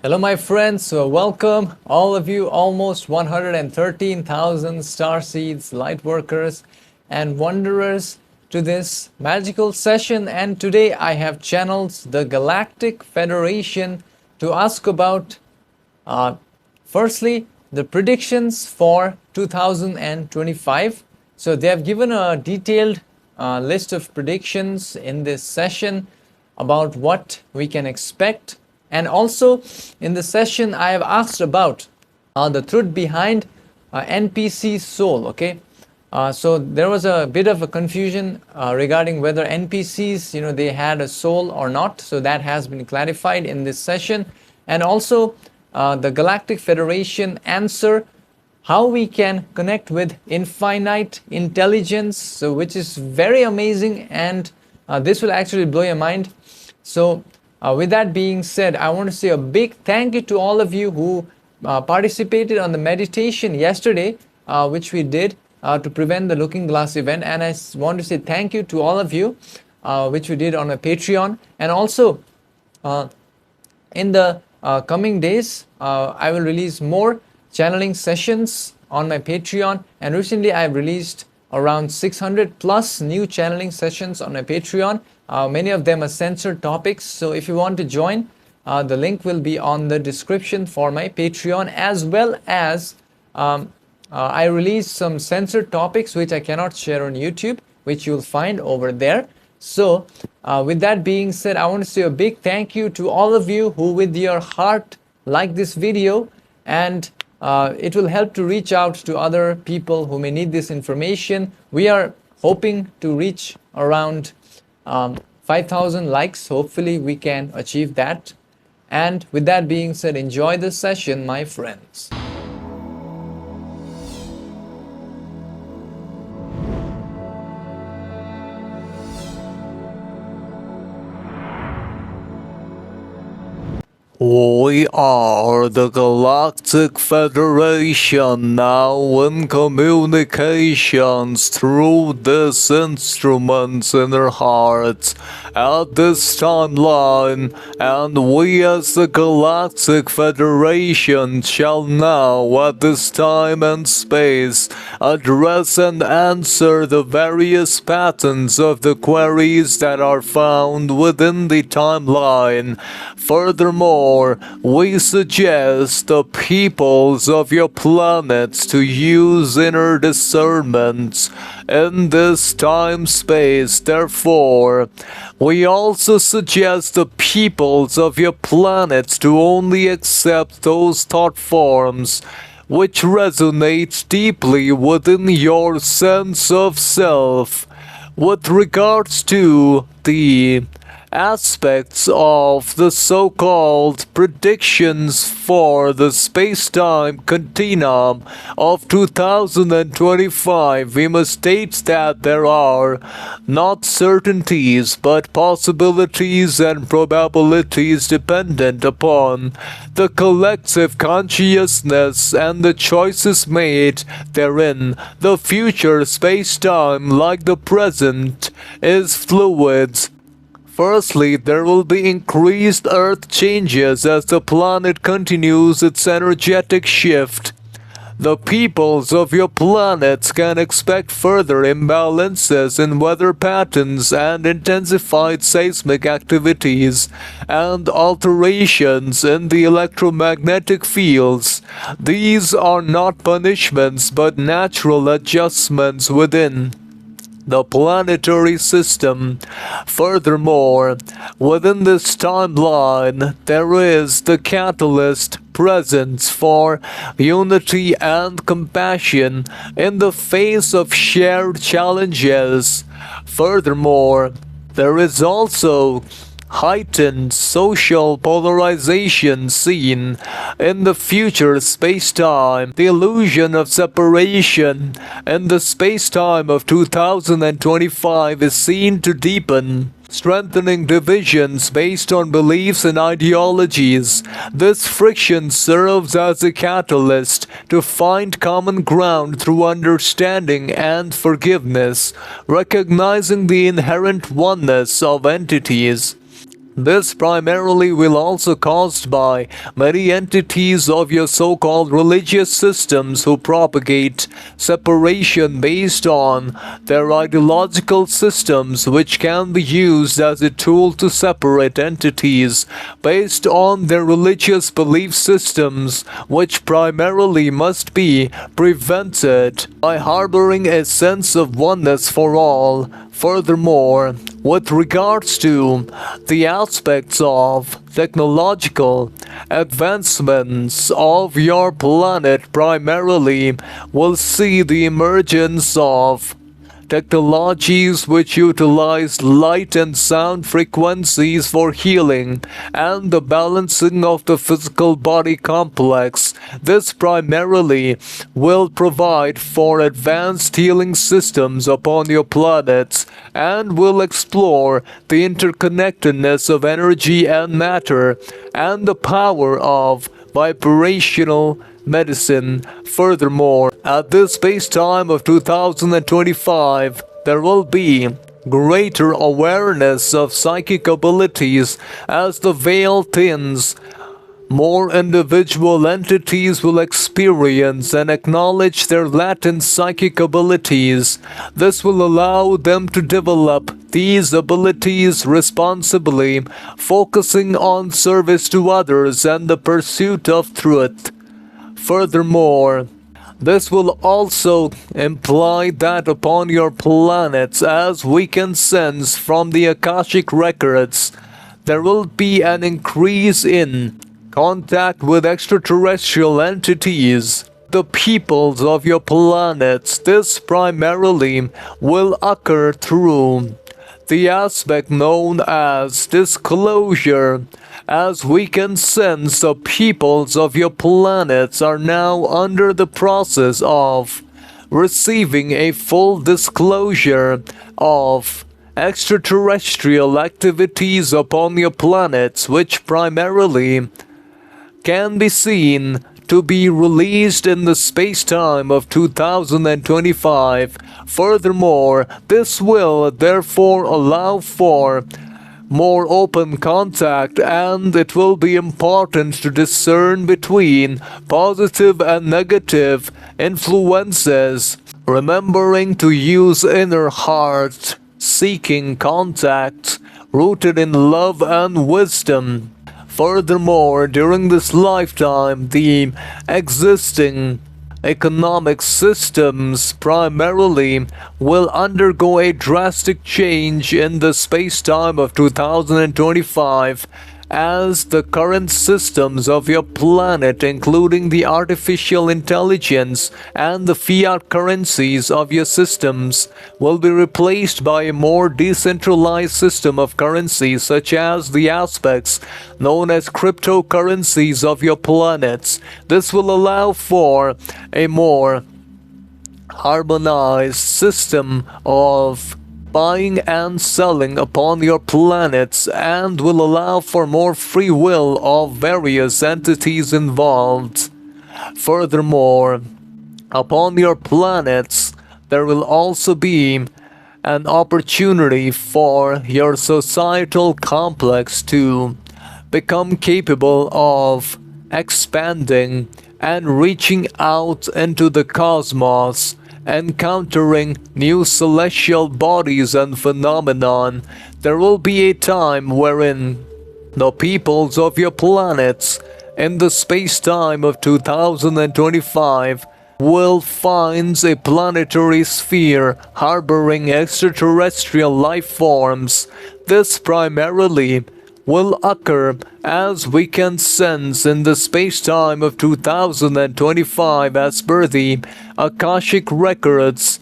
Hello, my friends. Welcome all of you, almost 113,000 starseeds, lightworkers, and wanderers to this magical session. And today I have channeled the Galactic Federation to ask about, firstly, the predictions for 2025. So they have given a detailed list of predictions in this session about what we can expect. And also in the session, I have asked about the truth behind NPC soul. Okay, so there was a bit of a confusion regarding whether NPCs, they had a soul or not. So that has been clarified in this session. And also the Galactic Federation answer how we can connect with infinite intelligence, so which is very amazing, and this will actually blow your mind. So with that being said, I want to say a big thank you to all of you who participated on the meditation yesterday, which we did to prevent the Looking Glass event. And I want to say thank you to all of you, which we did on a Patreon. And also, in the coming days, I will release more channeling sessions on my Patreon. And recently, I've released around 600 plus new channeling sessions on my Patreon. Many of them are censored topics. So if you want to join, the link will be on the description for my Patreon, as well as I release some censored topics which I cannot share on YouTube, which you'll find over there. So with that being said, I want to say a big thank you to all of you who with your heart like this video, and it will help to reach out to other people who may need this information. We are hoping to reach around 5,000 likes. Hopefully we can achieve that. And with that being said, enjoy the session, my friends. We are the Galactic Federation, now in communications through this instruments in our hearts at this timeline, and we as the Galactic Federation shall now at this time and space address and answer the various patterns of the queries that are found within the timeline. Furthermore, we suggest the peoples of your planets to use inner discernment in this time-space. Therefore, we also suggest the peoples of your planets to only accept those thought forms which resonate deeply within your sense of self. With regards to the aspects of the so-called predictions for the space-time continuum of 2025, we must state that there are not certainties but possibilities and probabilities dependent upon the collective consciousness and the choices made therein. The future space-time, like the present, is fluid. Firstly, there will be increased Earth changes as the planet continues its energetic shift. The peoples of your planets can expect further imbalances in weather patterns and intensified seismic activities and alterations in the electromagnetic fields. These are not punishments but natural adjustments within the planetary system. Furthermore, within this timeline, there is the catalyst presence for unity and compassion in the face of shared challenges. Furthermore, there is also heightened social polarization seen in the future space-time. The illusion of separation in the space-time of 2025 is seen to deepen, strengthening divisions based on beliefs and ideologies. This friction serves as a catalyst to find common ground through understanding and forgiveness, recognizing the inherent oneness of entities. This primarily will also caused by many entities of your so-called religious systems who propagate separation based on their ideological systems, which can be used as a tool to separate entities based on their religious belief systems, which primarily must be prevented by harboring a sense of oneness for all. Furthermore, with regards to the aspects of technological advancements of your planet, primarily will see the emergence of technologies which utilize light and sound frequencies for healing and the balancing of the physical body complex. This primarily will provide for advanced healing systems upon your planets and will explore the interconnectedness of energy and matter and the power of vibrational medicine. Furthermore, at this space-time of 2025, there will be greater awareness of psychic abilities as the veil thins. More individual entities will experience and acknowledge their latent psychic abilities. This will allow them to develop these abilities responsibly, focusing on service to others and the pursuit of truth. Furthermore, this will also imply that upon your planets, as we can sense from the Akashic records, there will be an increase in contact with extraterrestrial entities. The peoples of your planets, this primarily will occur through the aspect known as disclosure. As we can sense, the peoples of your planets are now under the process of receiving a full disclosure of extraterrestrial activities upon your planets, which primarily can be seen to be released in the space-time of 2025. Furthermore, this will therefore allow for more open contact, and it will be important to discern between positive and negative influences, remembering to use inner heart seeking contact rooted in love and wisdom. Furthermore, during this lifetime, the existing economic systems primarily will undergo a drastic change in the space-time of 2025, as the current systems of your planet, including the artificial intelligence and the fiat currencies of your systems, will be replaced by a more decentralized system of currencies, such as the aspects known as cryptocurrencies of your planets. This will allow for a more harmonized system of buying and selling upon your planets and will allow for more free will of various entities involved. Furthermore, upon your planets, there will also be an opportunity for your societal complex to become capable of expanding and reaching out into the cosmos, encountering new celestial bodies and phenomenon. There will be a time wherein the peoples of your planets in the space-time of 2025 will find a planetary sphere harboring extraterrestrial life forms. This primarily will occur as we can sense in the space-time of 2025 as per the Akashic records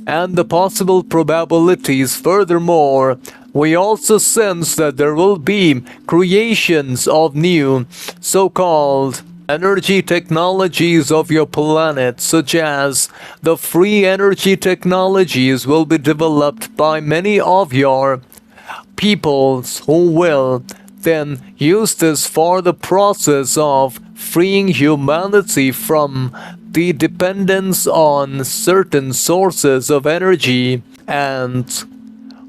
and the possible probabilities. Furthermore, we also sense that there will be creations of new so-called energy technologies of your planet, such as the free energy technologies will be developed by many of your peoples who will then use this for the process of freeing humanity from the dependence on certain sources of energy and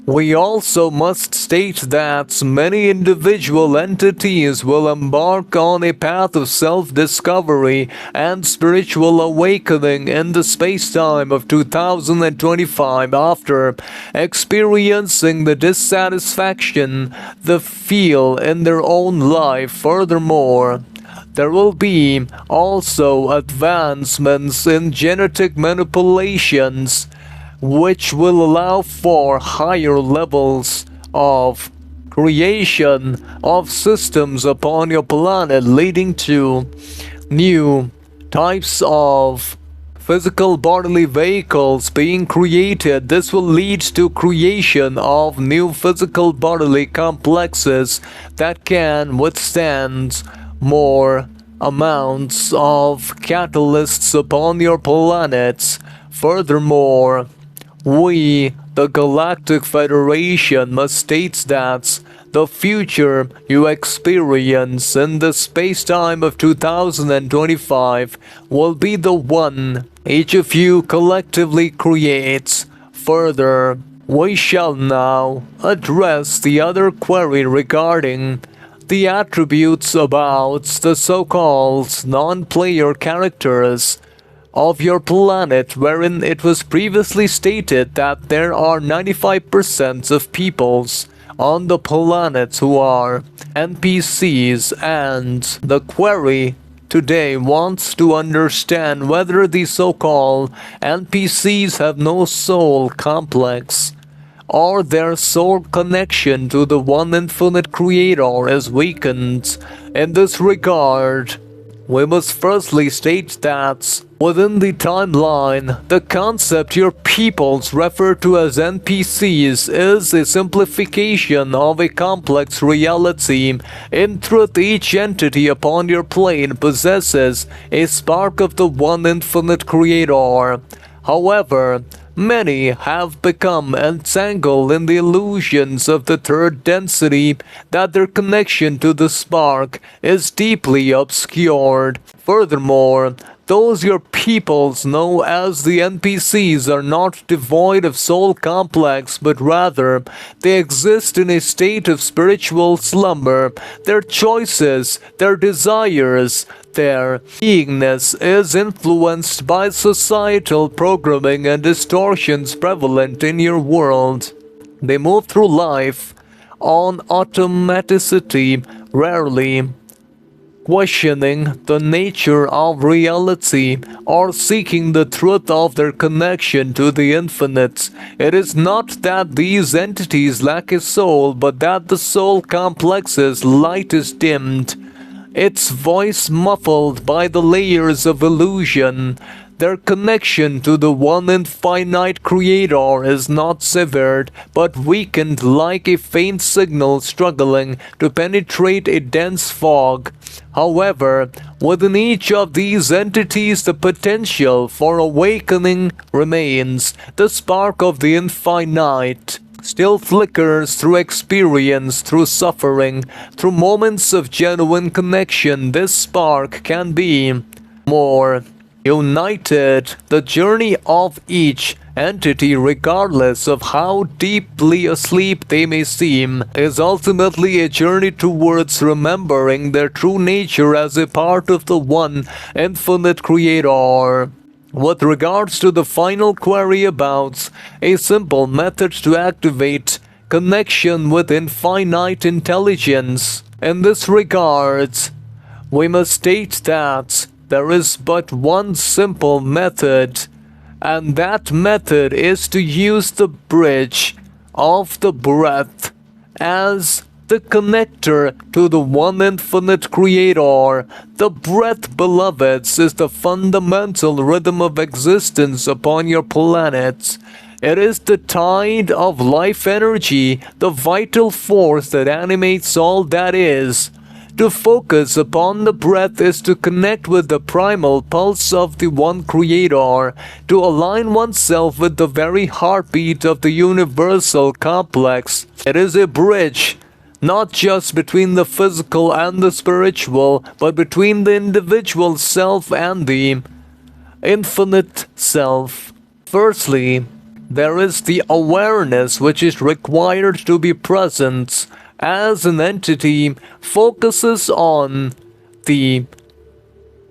We also must state that many individual entities will embark on a path of self-discovery and spiritual awakening in the space-time of 2025 after experiencing the dissatisfaction they feel in their own life. Furthermore, there will be also advancements in genetic manipulations which will allow for higher levels of creation of systems upon your planet, leading to new types of physical bodily vehicles being created. This will lead to creation of new physical bodily complexes that can withstand more amounts of catalysts upon your planets. Furthermore, we, the Galactic Federation, must state that the future you experience in the space-time of 2025 will be the one each of you collectively creates. Further, we shall now address the other query regarding the attributes about the so-called non-player characters of your planet, wherein it was previously stated that there are 95% of peoples on the planet who are NPCs, and the query today wants to understand whether the so-called NPCs have no soul complex, or their soul connection to the one infinite creator is weakened. In this regard, we must firstly state that within the timeline, the concept your peoples refer to as NPCs is a simplification of a complex reality. In truth, each entity upon your plane possesses a spark of the one infinite creator. However, many have become entangled in the illusions of the third density that their connection to the spark is deeply obscured. Furthermore, those your peoples know as the NPCs are not devoid of soul complex, but rather they exist in a state of spiritual slumber. Their choices, their desires, their beingness is influenced by societal programming and distortions prevalent in your world. They move through life on automaticity, rarely questioning the nature of reality or seeking the truth of their connection to the infinite. It is not that these entities lack a soul, but that the soul complex's light is dimmed, its voice muffled by the layers of illusion. Their connection to the one infinite creator is not severed, but weakened like a faint signal struggling to penetrate a dense fog. However, within each of these entities the potential for awakening remains. The spark of the infinite still flickers through experience, through suffering, through moments of genuine connection. This spark can be more united. The journey of each entity, regardless of how deeply asleep they may seem, is ultimately a journey towards remembering their true nature as a part of the one infinite creator. With regards to the final query about a simple method to activate connection with infinite intelligence, in this regard, we must state that there is but one simple method, and that method is to use the bridge of the breath as the connector to the one infinite creator. The breath, beloveds, is the fundamental rhythm of existence upon your planet. It is the tide of life energy, the vital force that animates all that is. To focus upon the breath is to connect with the primal pulse of the one creator, to align oneself with the very heartbeat of the universal complex. It is a bridge, not just between the physical and the spiritual, but between the individual self and the infinite self. Firstly, there is the awareness which is required to be present as an entity focuses on the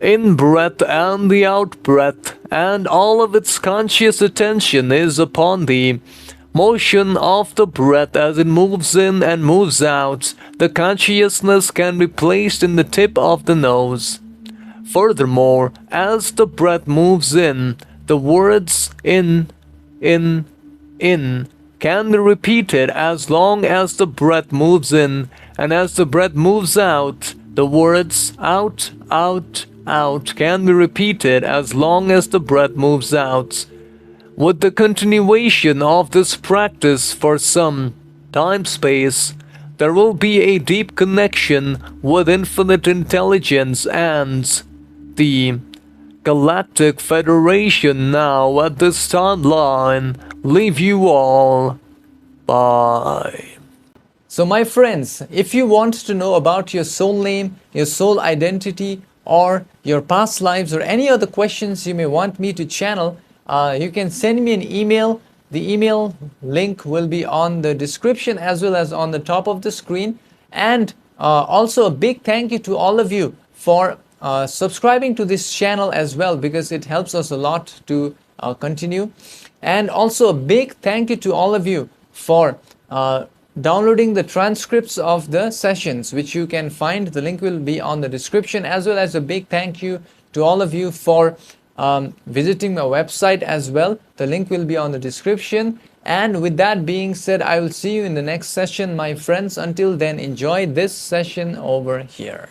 in-breath and the out-breath, and all of its conscious attention is upon the motion of the breath as it moves in and moves out. The consciousness can be placed in the tip of the nose. Furthermore, as the breath moves in, the words in can be repeated as long as the breath moves in, and as the breath moves out, the words out can be repeated as long as the breath moves out. With the continuation of this practice for some time space, there will be a deep connection with infinite intelligence and the Galactic Federation. Now at this timeline, leave you all. Bye. So my friends, if you want to know about your soul name, your soul identity, or your past lives, or any other questions you may want me to channel, you can send me an email. The email link will be on the description as well as on the top of the screen. And also a big thank you to all of you for subscribing to this channel as well, because it helps us a lot to continue. And also a big thank you to all of you for downloading the transcripts of the sessions, which you can find. The link will be on the description, as well as a big thank you to all of you for visiting my website as well. The link will be on the description. And with that being said, I will see you in the next session, my friends. Until then, enjoy this session over here.